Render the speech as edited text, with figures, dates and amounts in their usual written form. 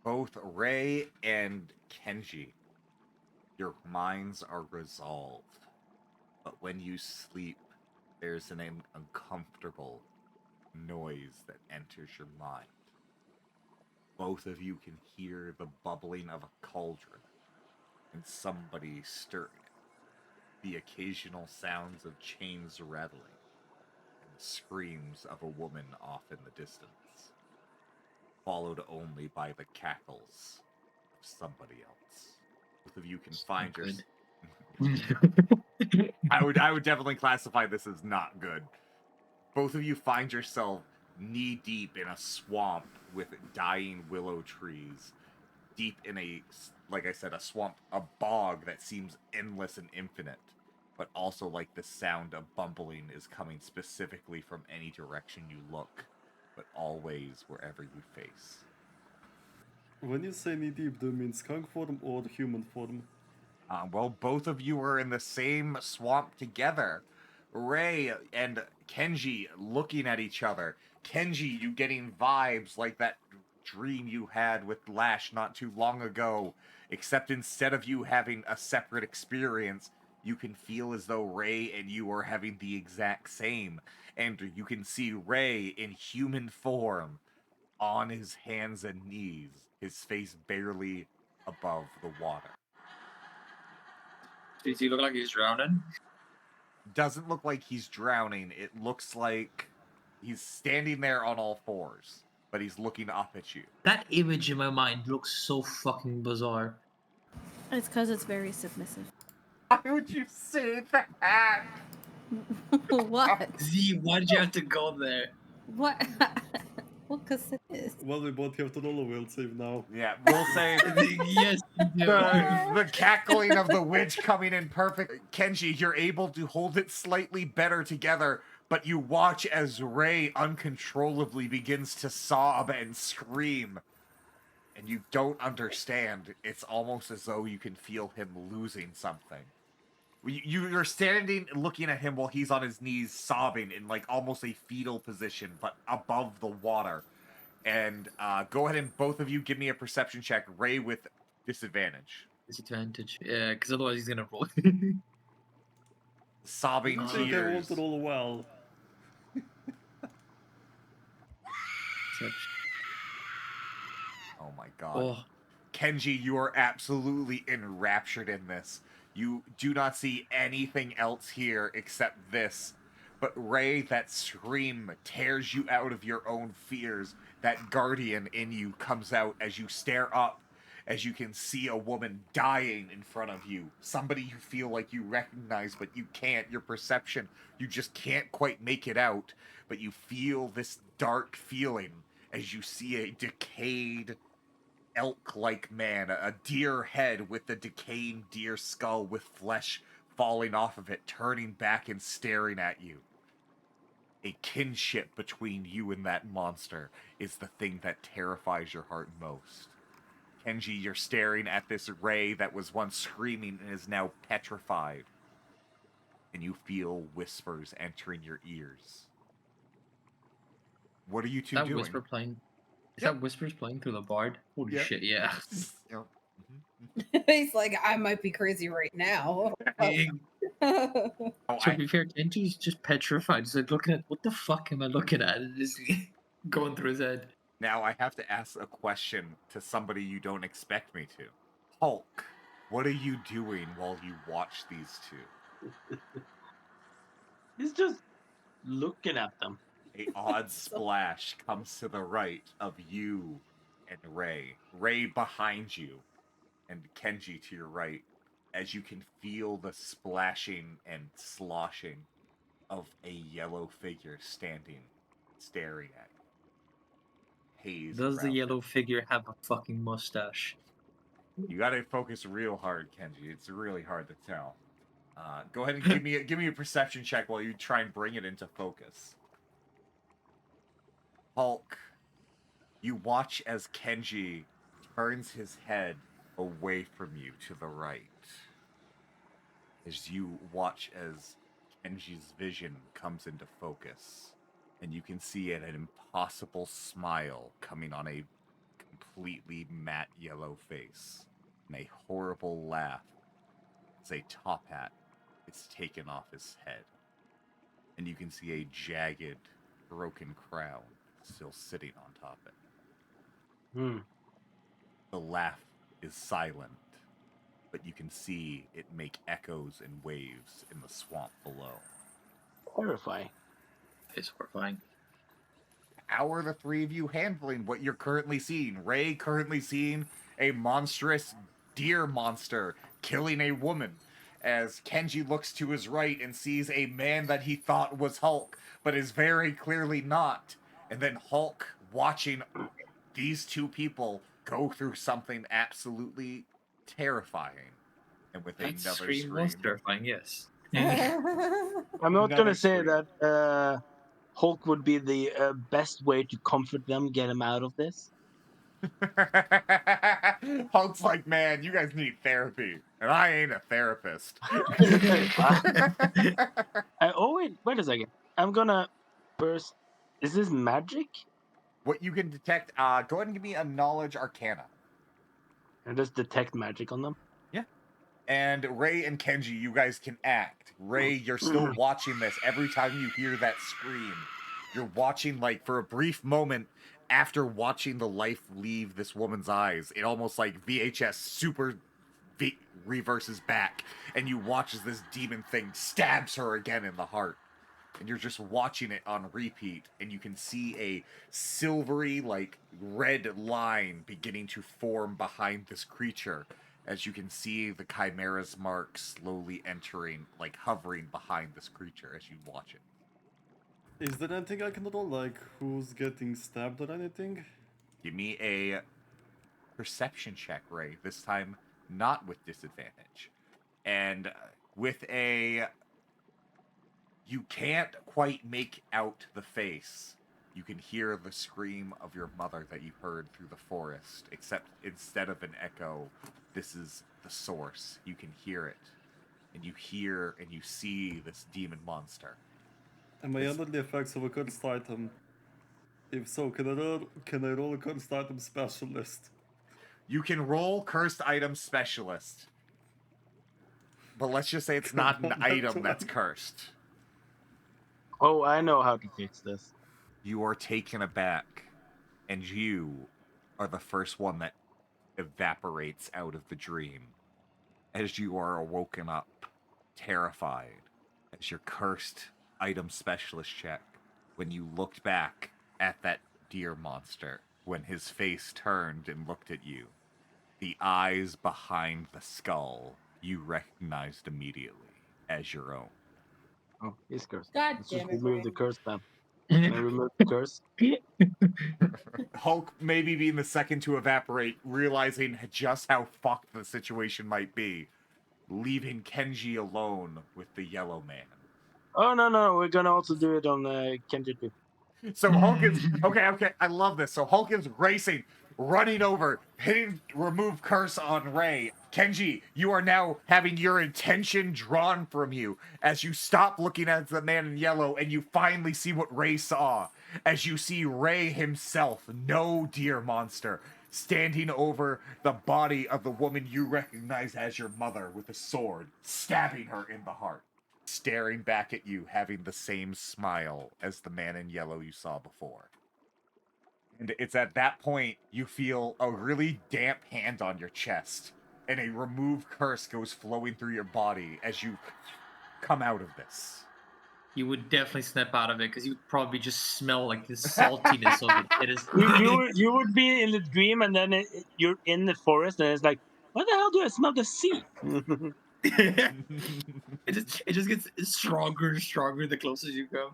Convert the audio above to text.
Both Ray and Kenji, your minds are resolved. But when you sleep, there's an uncomfortable noise that enters your mind. Both of you can hear the bubbling of a cauldron and somebody stirring it, the occasional sounds of chains rattling, and the screams of a woman off in the distance, followed only by the cackles of somebody else. Both of you can find your. Good. I would definitely classify this as not good. Both of you find yourself knee deep in a swamp with dying willow trees, deep in a, like I said, a swamp, a bog that seems endless and infinite, but also like the sound of bumbling is coming specifically from any direction you look, but always wherever you face. When you say knee deep, do you mean skunk form or human form? Well, both of you are in the same swamp together. Ray and Kenji looking at each other. Kenji, you getting vibes like that dream you had with Lash not too long ago, except instead of you having a separate experience, you can feel as though Ray and you are having the exact same. And you can see Ray in human form on his hands and knees, his face barely above the water. Does he look like he's drowning? Doesn't look like he's drowning. It looks like he's standing there on all fours, but he's looking up at you. That image in my mind looks so fucking bizarre. It's because it's very submissive. Why would you say that? What? Z, why did you have to go there? What? Well, because it is. Well, we both have to roll a will save now. Yeah, we'll say Yes, you do. the cackling of the witch coming in perfect. Kenji, you're able to hold it slightly better together, but you watch as Ray uncontrollably begins to sob and scream. And you don't understand. It's almost as though you can feel him losing something. You're standing looking at him while he's on his knees sobbing in like almost a fetal position, but above the water. And go ahead and both of you give me a perception check. Ray with disadvantage. Disadvantage. Yeah, because otherwise he's gonna roll. Sobbing I think I want tears. to roll well. Oh my god. Oh, Kenji, you are absolutely enraptured in this. You do not see anything else here except this. But Ray, that scream tears you out of your own fears. That guardian in you comes out as you stare up, as you can see a woman dying in front of you. Somebody you feel like you recognize, but you can't. Your perception, you just can't quite make it out. But you feel this dark feeling as you see a decayed elk-like man, a deer head with the decaying deer skull with flesh falling off of it, turning back and staring at you. A kinship between you and that monster is the thing that terrifies your heart most. Kenji, you're staring at this Ray that was once screaming and is now petrified. And you feel whispers entering your ears. What are you two that doing? whisper playing. Is Yep. that whispers playing through the bard? Holy Yep. shit, yeah. Yep. He's like, I might be crazy right now. Oh, To be fair, Kenji's just petrified. He's like looking at, what the fuck am I looking at? And it's going through his head. Now I have to ask a question to somebody you don't expect me to. Hulk, what are you doing while you watch these two? He's just looking at them. A odd splash comes to the right of you and Ray. Ray behind you, and Kenji to your right, as you can feel the splashing and sloshing of a yellow figure standing, staring at you. Haze. Does the around yellow him. figure have a fucking mustache? You gotta focus real hard, Kenji. It's really hard to tell. Go ahead and give me a perception check while you try and bring it into focus. Hulk, you watch as Kenji turns his head away from you to the right. As you watch as Kenji's vision comes into focus, and you can see an impossible smile coming on a completely matte yellow face and a horrible laugh as a top hat is taken off his head. And you can see a jagged, broken crown still sitting on top of it. Hmm. The laugh is silent, but you can see it make echoes and waves in the swamp below. Horrifying. It's horrifying. How are the three of you handling what you're currently seeing? Ray currently seeing a monstrous deer monster killing a woman, as Kenji looks to his right and sees a man that he thought was Hulk, but is very clearly not. And then Hulk watching these two people go through something absolutely terrifying. And with That's another scream was scream. terrifying, yes. I'm not Another gonna say scream. that Hulk would be the best way to comfort them, get them out of this. Hulk's like, man, you guys need therapy, and I ain't a therapist. Oh wait a second. I'm gonna first. Is this magic? What you can detect, go ahead and give me a knowledge arcana. And just detect magic on them? And Ray and Kenji, you guys can act. Ray, you're still watching this. Every time you hear that scream, you're watching, like, for a brief moment after watching the life leave this woman's eyes. It almost like VHS super reverses back, and you watch as this demon thing stabs her again in the heart. And you're just watching it on repeat, and you can see a silvery, like, red line beginning to form behind this creature, as you can see the Chimera's mark slowly entering, like, hovering behind this creature as you watch it. Is there anything I can roll, like who's getting stabbed or anything? Give me a perception check, Ray, this time not with disadvantage. And with a... You can't quite make out the face. You can hear the scream of your mother that you heard through the forest, except instead of an echo, this is the source. You can hear it. And you hear and you see this demon monster. Am I under the effects of a cursed item? If so, can I roll a cursed item specialist? You can roll cursed item specialist. But let's just say it's not an item that's cursed. Oh, I know how to fix this. You are taken aback, and you are the first one that evaporates out of the dream as you are awoken up, terrified, as your cursed item specialist check when you looked back at that deer monster, when his face turned and looked at you. The eyes behind the skull you recognized immediately as your own. Oh, he's cursed. God Let's just damn it, remove the Ray. curse then. Can I remove the curse? Hulk maybe being the second to evaporate, realizing just how fucked the situation might be, leaving Kenji alone with the yellow man. Oh, no. We're gonna also do it on Kenji too. So Hulk is okay. I love this. So Hulk is racing, running over, hitting remove curse on Ray. Kenji, you are now having your intention drawn from you as you stop looking at the man in yellow and you finally see what Ray saw. As you see Ray himself, no deer monster, standing over the body of the woman you recognize as your mother with a sword, stabbing her in the heart. Staring back at you, having the same smile as the man in yellow you saw before. And it's at that point you feel a really damp hand on your chest, and a remove curse goes flowing through your body as you come out of this. You would definitely snap out of it because you would probably just smell like the saltiness of it. It is. You would be in the dream and then you're in the forest and it's like, what the hell do I smell the sea? it just gets stronger and stronger the closer you go.